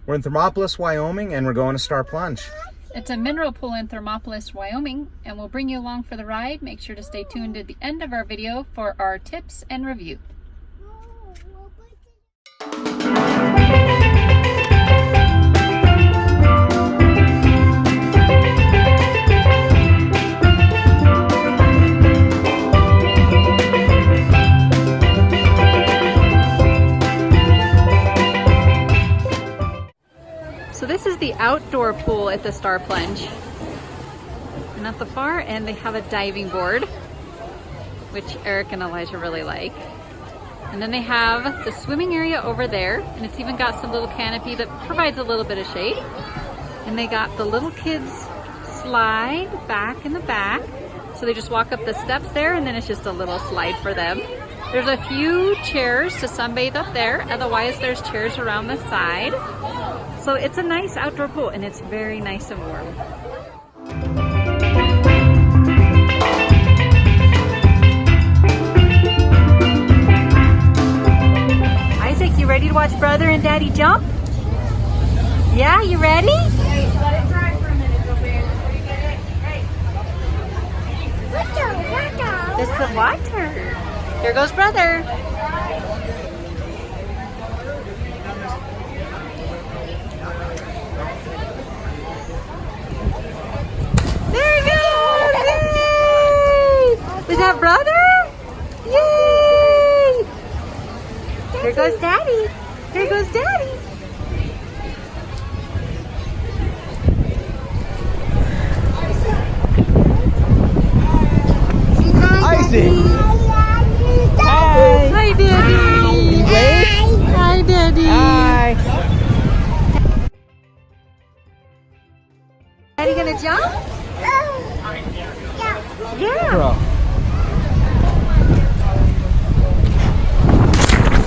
We're in Thermopolis, Wyoming, and we're going to Star Plunge. It's a mineral pool in Thermopolis, Wyoming, and we'll bring you along for the ride. Make sure to stay tuned at the end of our video for our tips and review. So this is the outdoor pool at the Star Plunge. And at the far end they have a diving board, which Eric and Elijah really like. And then they have the swimming area over there, and it's even got some little canopy that provides a little bit of shade. And they got the little kids slide back in the back. So they just walk up the steps there, and then it's just a little slide for them. There's a few chairs to sunbathe up there. Otherwise, there's chairs around the side. So it's a nice outdoor pool, and it's very nice and warm. Isaac, you ready to watch Brother and Daddy jump? Yeah, you ready? Hey, let it dry for a minute, go back before you get it. Hey. It's the water. Here goes Brother. There he goes! Yay! Is that Brother? Yay! Here goes Daddy. Here goes Daddy. Isaac! Hi. Hi, Daddy. You wave? Hi, Daddy. Hi! Daddy gonna jump? Yeah. Bro.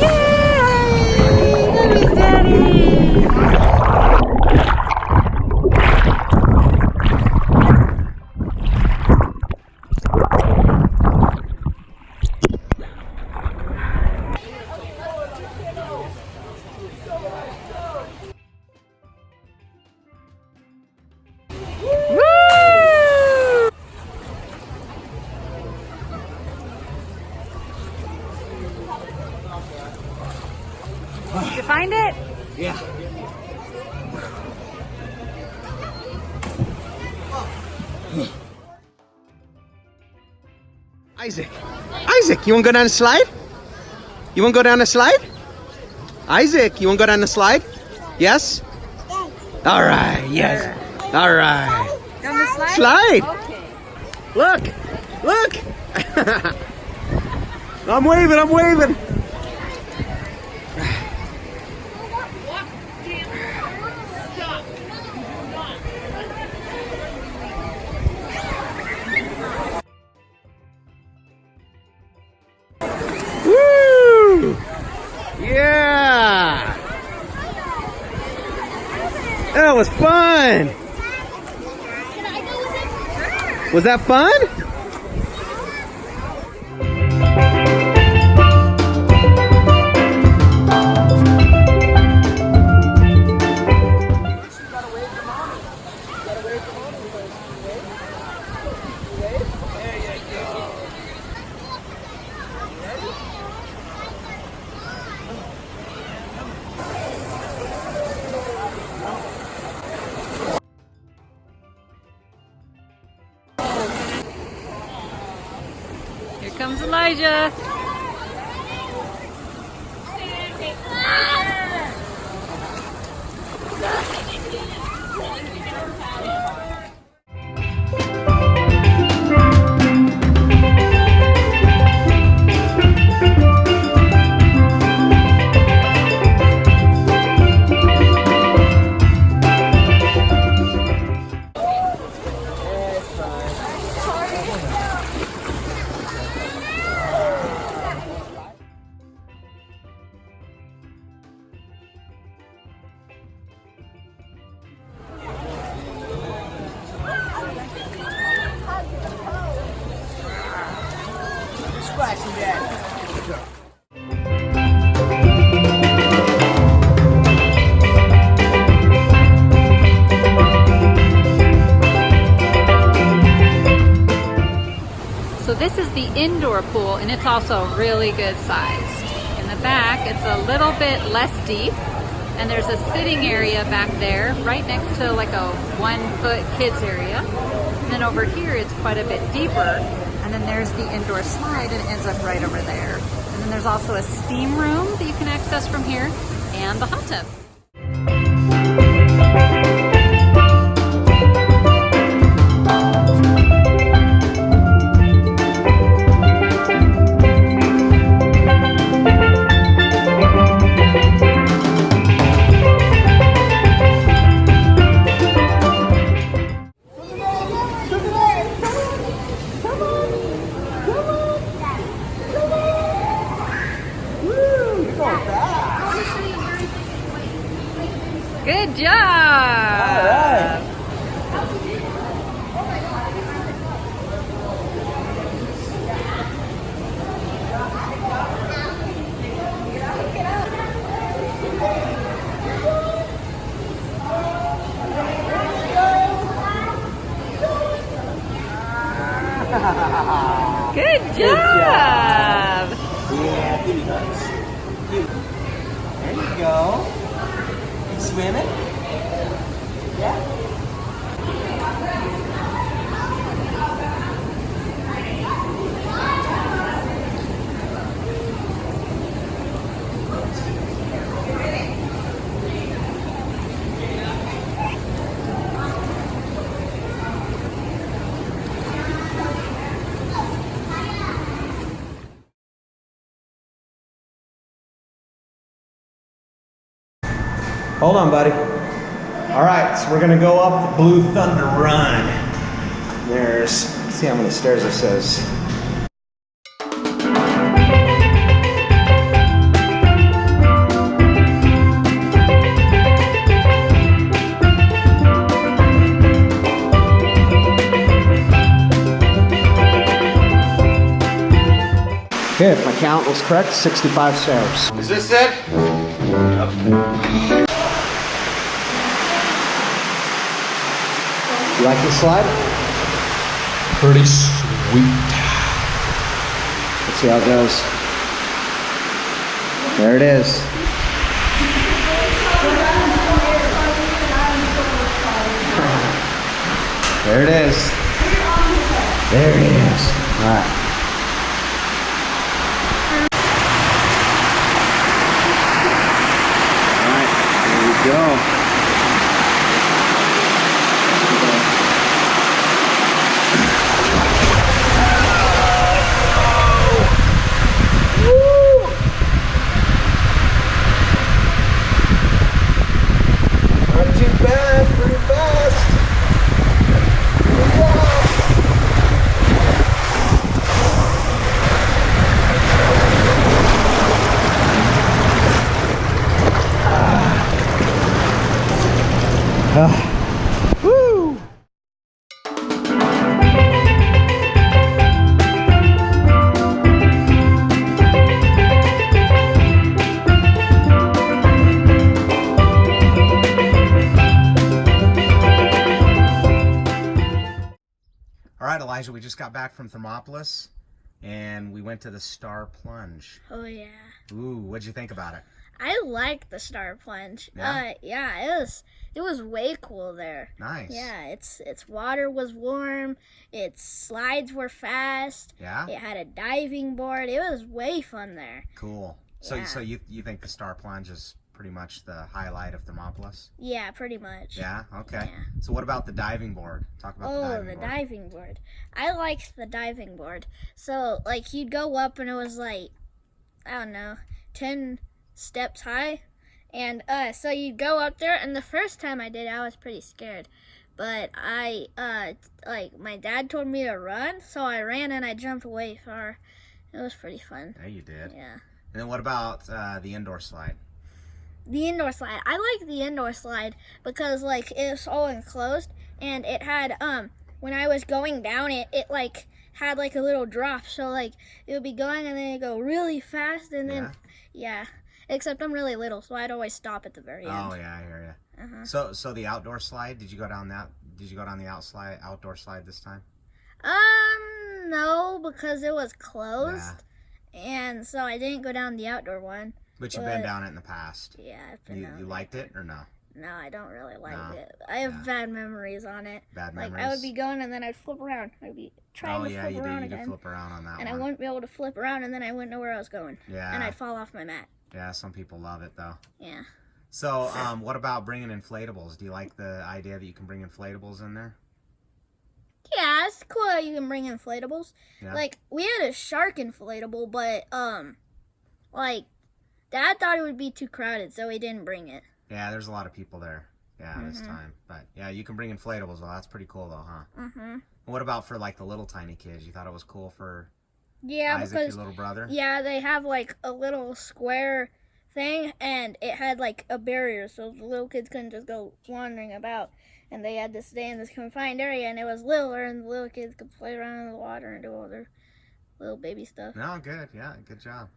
Yay! There's Daddy. Did you find it? Yeah. Isaac! Isaac, you want to go down the slide? You want to go down the slide? Isaac, you want to go down the slide? Yes? All right, yes. All right. Down the slide? Slide! Okay. Look! Look! I'm waving, I'm waving! Woo! Yeah! That was fun! Was that fun? Here comes Elijah. indoor pool, and it's also really good sized. In the back, it's a little bit less deep, and there's a sitting area back there right next to like a 1-foot kids area. And then over here, it's quite a bit deeper. And then there's the indoor slide, and it ends up right over there. And then there's also a steam room that you can access from here, and the hot tub. Good job! All right. Good job! Yeah, give me those. There you go. You swimming? Yeah. Hold on, buddy. All right, so we're gonna go up the Blue Thunder Run. There's, see how many stairs it says. Okay, if my count was correct, 65 stairs. Is this it? You like this slide? Pretty sweet. Let's see how it goes. There it is. There it is. There it is. All right. All right, here we go. Woo! All right, Elijah, we just got back from Thermopolis and we went to the Star Plunge. Oh yeah. Ooh, what'd you think about it? I like the Star Plunge. Yeah? It was way cool there. Nice. Yeah, its water was warm, its slides were fast. Yeah? It had a diving board. It was way fun there. Cool. So, Yeah. so you think the Star Plunge is pretty much the highlight of Thermopolis? Yeah, pretty much. Yeah? Okay. Yeah. So what about the diving board? Talk about the diving board. Diving board. I liked the diving board. So, like, you'd go up and it was like, I don't know, 10 steps high. And so you'd go up there, and the first time I did, I was pretty scared. But like, my dad told me to run, so I ran and I jumped way far. It was pretty fun. Yeah, you did. Yeah. And then what about the indoor slide? The indoor slide. I like the indoor slide because, like, it's all enclosed, and it had, when I was going down it, like, had, like, a little drop, so, like, it would be going, and then it'd go really fast, and then, yeah. Except I'm really little, so I'd always stop at the very end. Oh yeah, I hear you. So the outdoor slide, did you go down that? Did you go down the outdoor slide this time? No, because it was closed, and so I didn't go down the outdoor one. But you've been down it in the past. Yeah, I've been down You liked it or no? No, I don't really like it. I have bad memories on it. Bad memories? Like, I would be going and then I'd flip around. I'd be trying to flip around you again. did flip around on that and one. I wouldn't be able to flip around, and then I wouldn't know where I was going. Yeah. And I'd fall off my mat. Yeah, some people love it though. Yeah. So, what about bringing inflatables? Do you like the idea that you can bring inflatables in there? Yeah, it's cool how you can bring inflatables. Yeah. Like, we had a shark inflatable, but, like, Dad thought it would be too crowded, so he didn't bring it. Yeah, there's a lot of people there. Yeah, this time. But, yeah, you can bring inflatables. Well, that's pretty cool, though, huh? Mm-hmm. What about for, like, the little tiny kids? You thought it was cool for Yeah, Isaac, because, your little brother? yeah, they have, like, a little square thing, and it had, like, a barrier, so the little kids couldn't just go wandering about. And they had to stay in this confined area, and it was littler, and the little kids could play around in the water and do all their little baby stuff. No, good. Yeah, good job.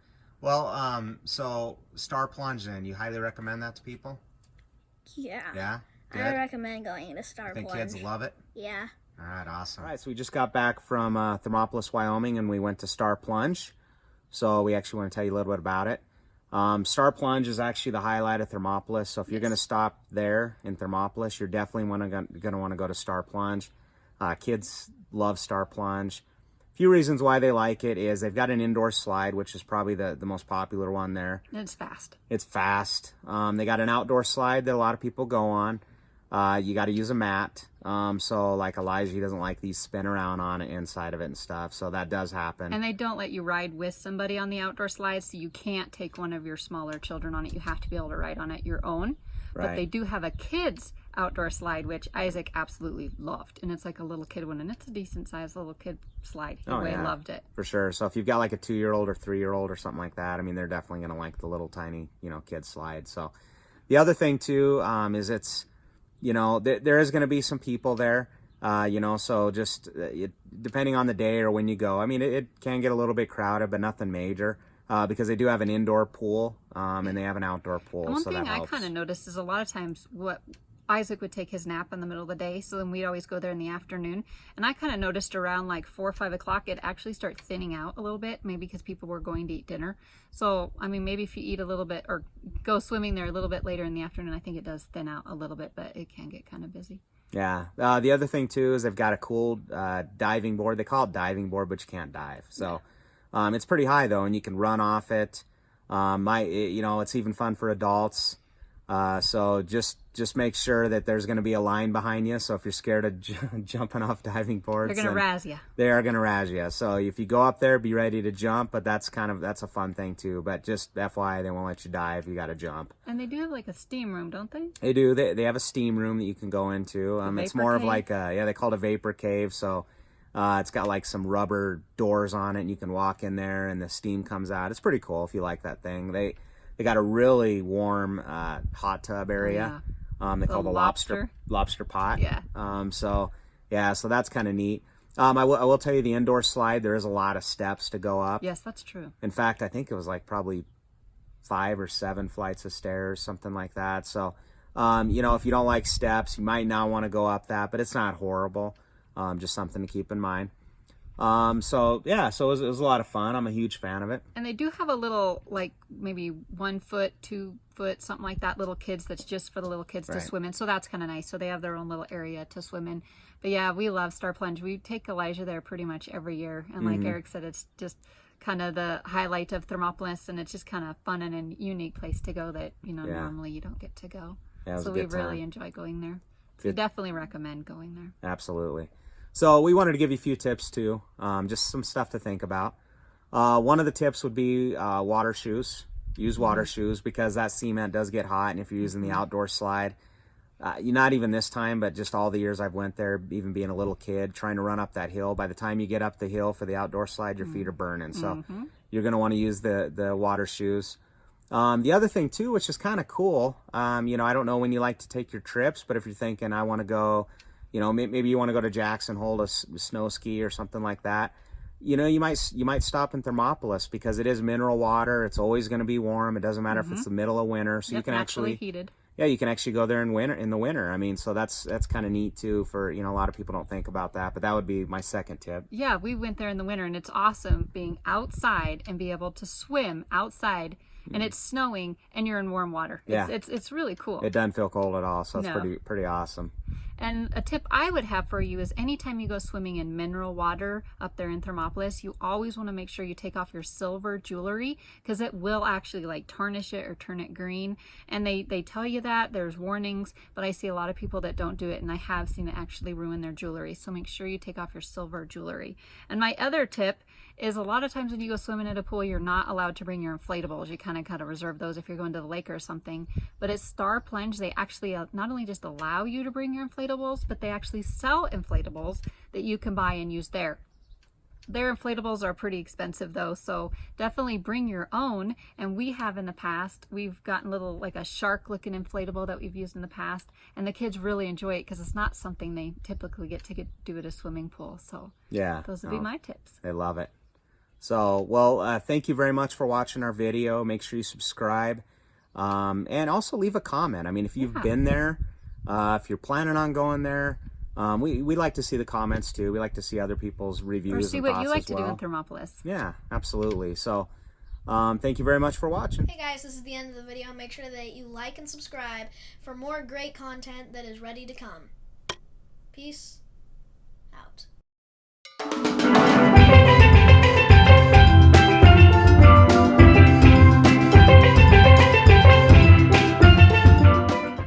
Well, so Star Plunge, then, you highly recommend that to people? Yeah. Yeah? Good? I recommend going to Star I think Plunge. kids love it? Yeah. All right, awesome. All right, so we just got back from Thermopolis, Wyoming, and we went to Star Plunge. So we actually want to tell you a little bit about it. Star Plunge is actually the highlight of Thermopolis. So if you're going to stop there in Thermopolis, you're definitely going to want to go to Star Plunge. Kids love Star Plunge. A few reasons why they like it is they've got an indoor slide, which is probably the most popular one there. It's fast. It's fast. They got an outdoor slide that a lot of people go on. You got to use a mat. So like Elijah, he doesn't like these spin around on it inside of it and stuff. So that does happen. And they don't let you ride with somebody on the outdoor slide, so you can't take one of your smaller children on it. You have to be able to ride on it your own. Right. But they do have a kids outdoor slide, which Isaac absolutely loved. And it's like a little kid one, and it's a decent sized little kid slide. He really loved it. For sure. So if you've got like a 2-year-old or 3-year-old or something like that, I mean, they're definitely going to like the little tiny, kid slide. So the other thing too, is it's, there is going to be some people there, so just depending on the day or when you go, I mean, it can get a little bit crowded, but nothing major, because they do have an indoor pool, and they have an outdoor pool. And one so thing that I helps. kind of noticed is a lot of times what Isaac would take his nap in the middle of the day, so then we'd always go there in the afternoon. And I kind of noticed around like 4 or 5 o'clock, it actually starts thinning out a little bit, maybe because people were going to eat dinner. So, I mean, maybe if you eat a little bit or go swimming there a little bit later in the afternoon, I think it does thin out a little bit, but it can get kind of busy. Yeah. The other thing too is they've got a cool diving board. They call it diving board, but you can't dive. So it's pretty high though, and you can run off it. It's even fun for adults. So just make sure that there's going to be a line behind you. So if you're scared of jumping off diving boards, they're going to razz you. They are going to razz you. So if you go up there, be ready to jump. But that's a fun thing too. But just FYI, they won't let you dive. You got to jump. And they do have like a steam room, don't they? They do. They have a steam room that you can go into. It's more of cave? like they call it a vapor cave. So it's got like some rubber doors on it, and you can walk in there, and the steam comes out. It's pretty cool if you like that thing. They got a really warm hot tub area. They call the lobster pot. Yeah. So that's kind of neat. I will tell you the indoor slide, there is a lot of steps to go up. Yes, that's true. In fact, I think it was like probably 5 or 7 flights of stairs, something like that. So, if you don't like steps, you might not want to go up that, but it's not horrible. Just something to keep in mind. So it was a lot of fun. I'm a huge fan of it. And they do have a little, like maybe 1 foot, 2 foot, something like that, little kids that's just for the little kids to swim in. So that's kind of nice. So they have their own little area to swim in. But yeah, we love Star Plunge. We take Elijah there pretty much every year. And like Eric said, it's just kind of the highlight of Thermopolis, and it's just kind of fun and a unique place to go that, normally you don't get to go. Yeah, so we really enjoy going there. So definitely recommend going there. Absolutely. So we wanted to give you a few tips too, just some stuff to think about. One of the tips would be water shoes. Use water shoes because that cement does get hot, and if you're using the outdoor slide, not even this time, but just all the years I've went there, even being a little kid, trying to run up that hill, by the time you get up the hill for the outdoor slide, your feet are burning. So you're going to want to use the water shoes. The other thing too, which is kind of cool, I don't know when you like to take your trips, but if you're thinking I want to go, maybe you want to go to Jackson Hole to snow ski or something like that. You might stop in Thermopolis because it is mineral water. It's always going to be warm. It doesn't matter if it's the middle of winter. So you can naturally heated. yeah, you can actually go there in the winter. I mean, so that's kind of neat too. For a lot of people don't think about that, but that would be my second tip. Yeah, we went there in the winter, and it's awesome being outside and be able to swim outside, and it's snowing, and you're in warm water. Yeah, it's really cool. It doesn't feel cold at all, so it's No. pretty awesome. And a tip I would have for you is anytime you go swimming in mineral water up there in Thermopolis, you always want to make sure you take off your silver jewelry, because it will actually like tarnish it or turn it green. And they tell you that, there's warnings, but I see a lot of people that don't do it, and I have seen it actually ruin their jewelry. So make sure you take off your silver jewelry. And my other tip is a lot of times when you go swimming at a pool, you're not allowed to bring your inflatables. You kind of reserve those if you're going to the lake or something. But at Star Plunge, they actually not only just allow you to bring your inflatables, but they actually sell inflatables that you can buy and use there. Their inflatables are pretty expensive though, so definitely bring your own. And we have in the past, we've gotten little like a shark looking inflatable that we've used in the past, and the kids really enjoy it because it's not something they typically get to do at a swimming pool. So yeah, those would be my tips. They love it. So, well, thank you very much for watching our video. Make sure you subscribe, and also leave a comment. I mean, if you've been there, if you're planning on going there, we like to see the comments too. We like to see other people's reviews Or see and what thoughts you like as to well. do in Thermopolis. Yeah, absolutely. So, thank you very much for watching. Hey guys, this is the end of the video. Make sure that you like and subscribe for more great content that is ready to come. Peace out.